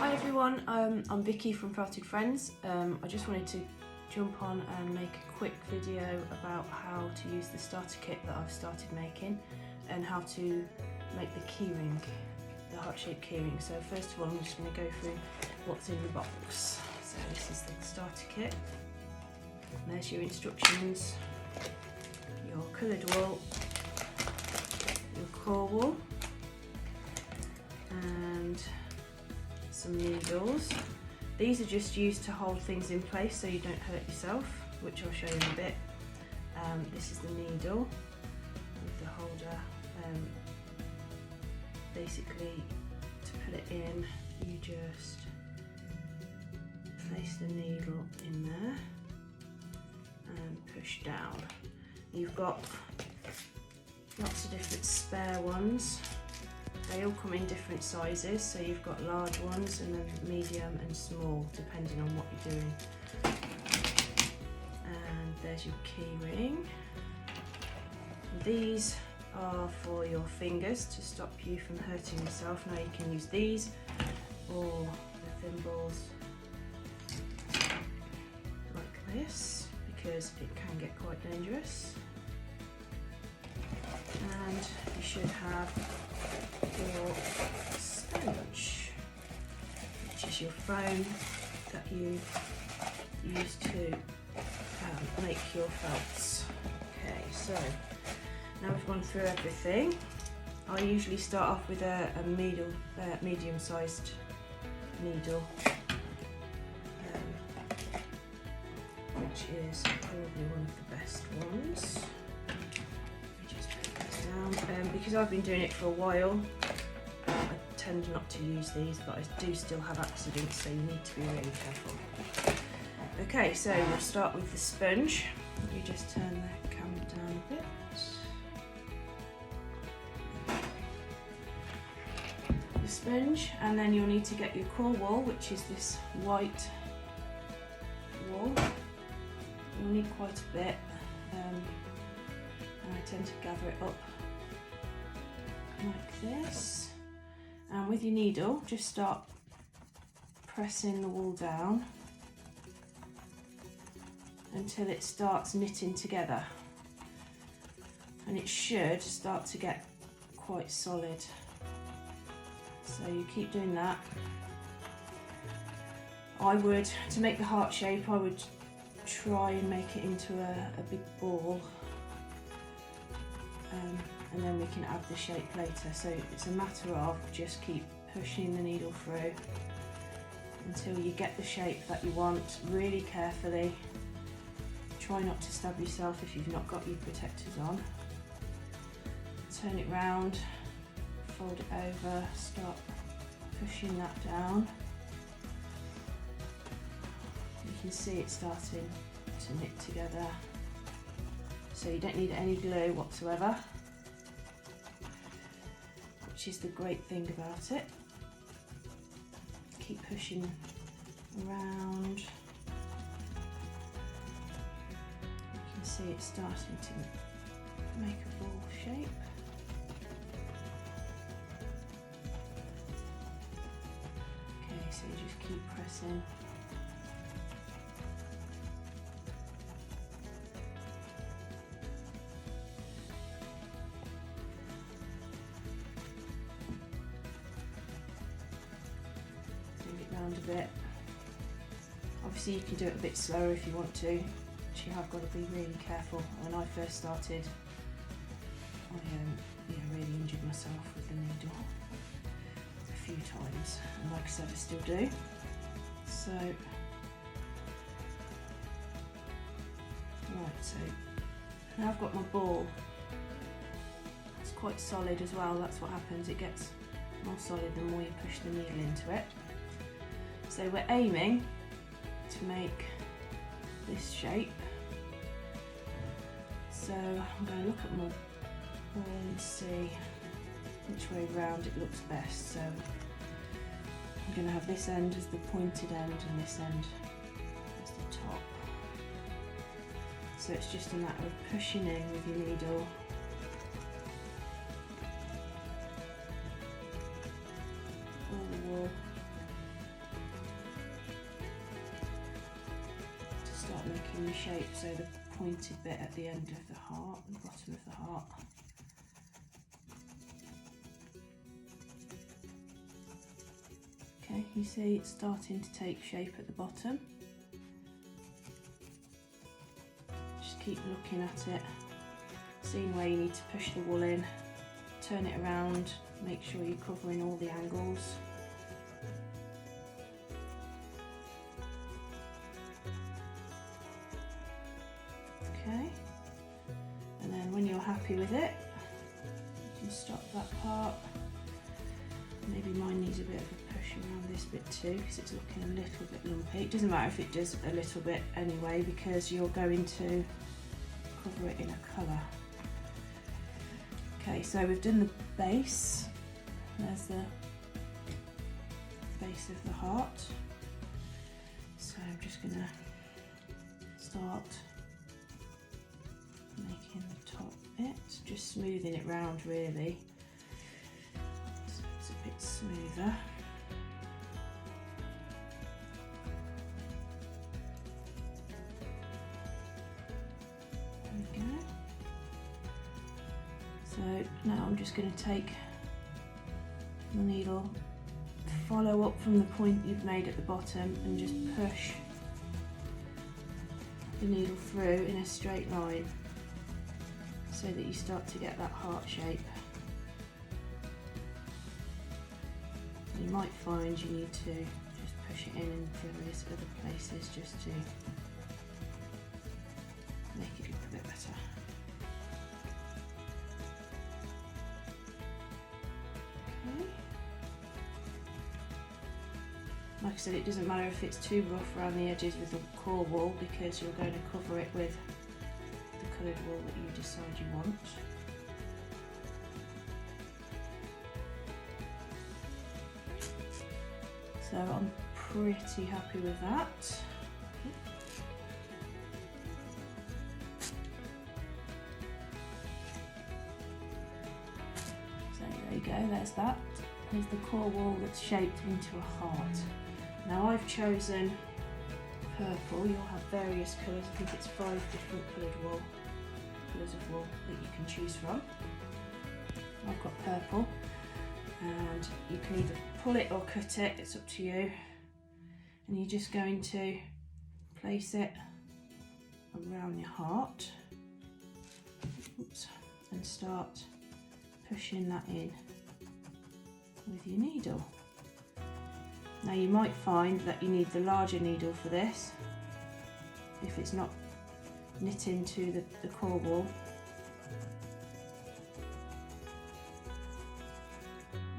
Hi everyone, I'm Vicky from Felted Friends. I just wanted to jump on and make a quick video about how to use the starter kit that I've started making and how to make the keyring, the heart-shaped keyring. So first of all, I'm just going to go through what's in the box. So this is the starter kit. And there's your instructions, your coloured wool, your core wool, and some needles. These are just used to hold things in place so you don't hurt yourself, which I'll show you in a bit. This is the needle with the holder. Basically, to put it in, you just place the needle in there and push down. You've got lots of different spare ones. They all come in different sizes, so you've got large ones and then medium and small, depending on what you're doing. And there's your key ring. These are for your fingers to stop you from hurting yourself. Now you can use these or the thimbles like this, because it can get quite dangerous. And you should have your sponge, which is your foam that you use to make your felts. Okay, so now we've gone through everything. I usually start off with a medium-sized needle, which is probably one of the best ones. Because I've been doing it for a while, I tend not to use these, but I do still have accidents, so you need to be really careful. Okay, so we'll start with the sponge. You just turn the camera down a bit. The sponge, and then you'll need to get your core wool, which is this white wool. You'll need quite a bit, and I tend to gather it up like this, and with your needle just start pressing the wool down until it starts knitting together, and it should start to get quite solid. So you keep doing that. To make the heart shape, I would try and make it into a big ball, and then we can add the shape later. So it's a matter of just keep pushing the needle through until you get the shape that you want, really carefully. Try not to stab yourself if you've not got your protectors on. Turn it round, fold it over, start pushing that down. You can see it starting to knit together. So you don't need any glue whatsoever, which is the great thing about it. Keep pushing around. You can see it's starting to make a ball shape. Okay, so you just keep pressing. A bit. Obviously you can do it a bit slower if you want to, but you have got to be really careful. When I first started, I really injured myself with the needle a few times, and like I said, I still do. So so now I've got my ball. It's quite solid as well. That's what happens, it gets more solid the more you push the needle into it. So we're aiming to make this shape. So I'm going to look at my ball and see which way round it looks best. So I'm going to have this end as the pointed end and this end as the top. So it's just a matter of pushing in with your needle. All the wool the shape, so the pointed bit at the end of the heart, the bottom of the heart. Okay, you see it's starting to take shape at the bottom. Just keep looking at it, seeing where you need to push the wool in, turn it around, make sure you're covering all the angles. Okay, and then when you're happy with it, you can stop that part. Maybe mine needs a bit of a push around this bit too, because it's looking a little bit lumpy. It doesn't matter if it does a little bit anyway, because you're going to cover it in a colour. Okay, so we've done the base. There's the base of the heart. So I'm just going to start making the top bit, just smoothing it round really, so it's a bit smoother. There we go. So now I'm just going to take the needle, follow up from the point you've made at the bottom and just push the needle through in a straight line, so that you start to get that heart shape. You might find you need to just push it in various other places just to make it look a bit better. Okay. Like I said, it doesn't matter if it's too rough around the edges with the core wool, because you're going to cover it with coloured wool that you decide you want. So I'm pretty happy with that. So there you go, there's that. There's the core wool that's shaped into a heart. Now I've chosen purple. You'll have various colours. I think it's 5 different colours of wool that you can choose from. I've got purple, and you can either pull it or cut it, it's up to you. And you're just going to place it around your heart. Oops, and start pushing that in with your needle. Now you might find that you need the larger needle for this if it's not knit into the core wool.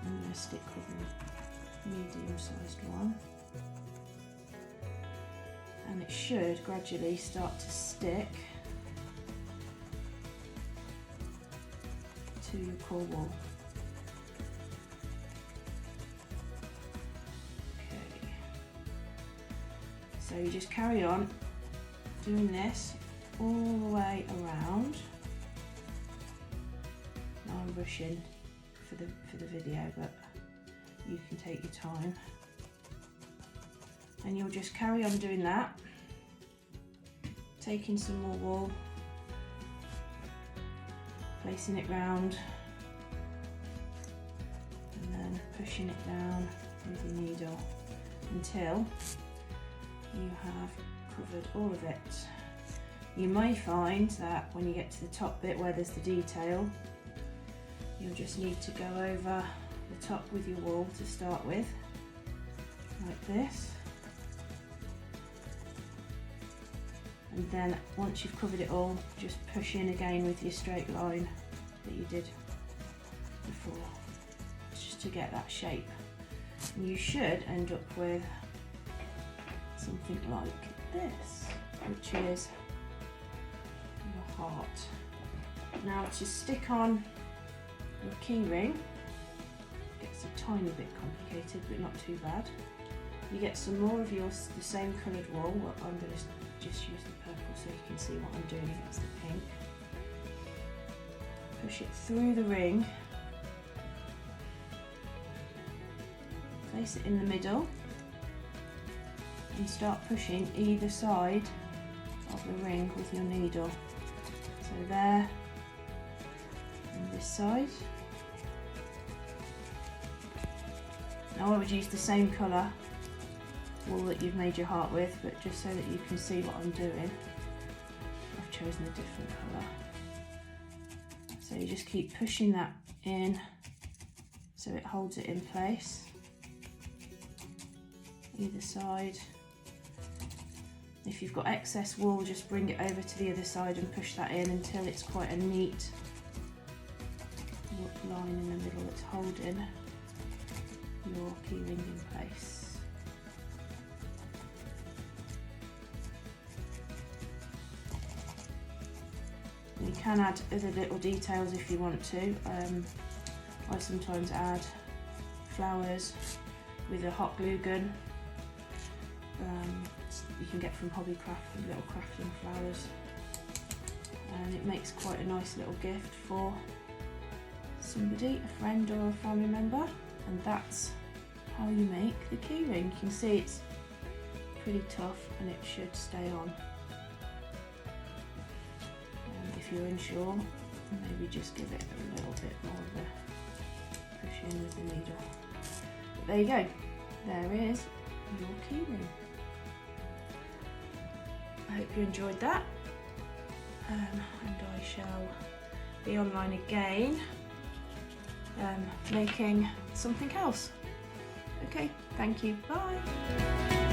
I'm going to stick with a medium-sized one, and it should gradually start to stick to your core wool. Okay, so you just carry on doing this all the way around. Now I'm rushing for the video, but you can take your time, and you'll just carry on doing that, taking some more wool, placing it round, and then pushing it down with your needle until you have covered all of it. You may find that when you get to the top bit where there's the detail, you'll just need to go over the top with your wool to start with, like this. And then once you've covered it all, just push in again with your straight line that you did before, just to get that shape. And you should end up with something like this, which is your heart. Now to stick on your key ring, gets a tiny bit complicated, but not too bad. You get some more of the same coloured wool. Well, I'm going to just use the purple so you can see what I'm doing against the pink. Push it through the ring, place it in the middle, and start pushing either side of a ring with your needle. So there, and this side. Now I would use the same colour wool that you've made your heart with, but just so that you can see what I'm doing, I've chosen a different colour. So you just keep pushing that in so it holds it in place, either side. If you've got excess wool, just bring it over to the other side and push that in until it's quite a neat line in the middle that's holding your keyring in place. You can add other little details if you want to. I sometimes add flowers with a hot glue gun. You can get from Hobbycraft, little crafting flowers, and it makes quite a nice little gift for somebody, a friend or a family member. And that's how you make the keyring. You can see it's pretty tough and it should stay on. If you're unsure, maybe just give it a little bit more of a push in with the needle. But there you go, there is your keyring. I hope you enjoyed that, and I shall be online again making something else. Okay, thank you, bye.